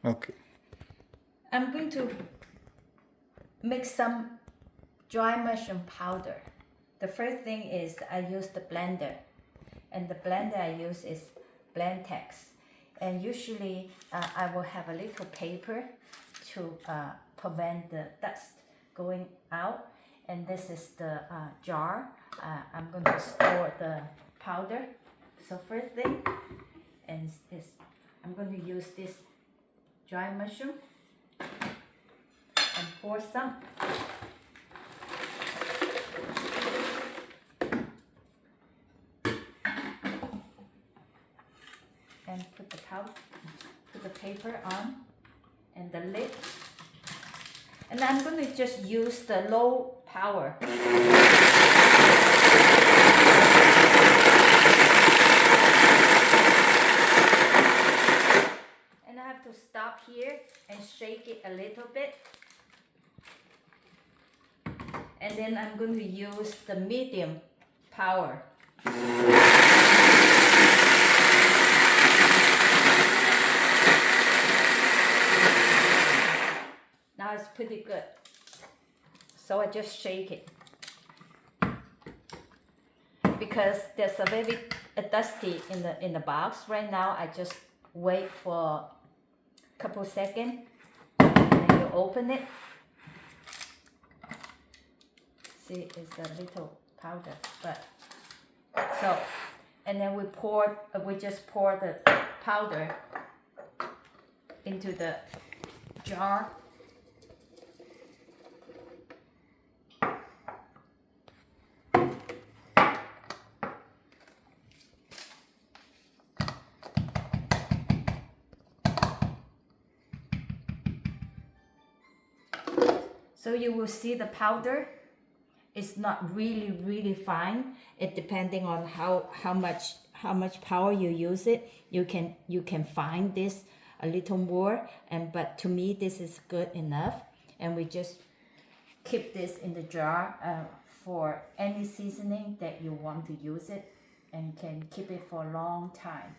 Okay. I'm going to mix some dry mushroom powder. The first thing is I use the blender, and the blender I use is Blendtex. And usually I will have a little paper to prevent the dust going out. And this is the jar. I'm going to store the powder. So first thing is I'm going to use this dry mushroom and pour some. And put the paper on and the lid. And I'm going to just use the low power. And I have to stop here and shake it a little bit. And then I'm going to use the medium power. Now it's pretty good. So I just shake it. Because there's a very dusty in the box right now. I just wait for a couple seconds and then you open it. See, it's a little powder, but so, and then we just pour the powder into the jar. So you will see the powder is not really fine. It depending on how much power you use it. You can find this a little more, but to me this is good enough. And we just keep this in the jar for any seasoning that you want to use it, and can keep it for a long time.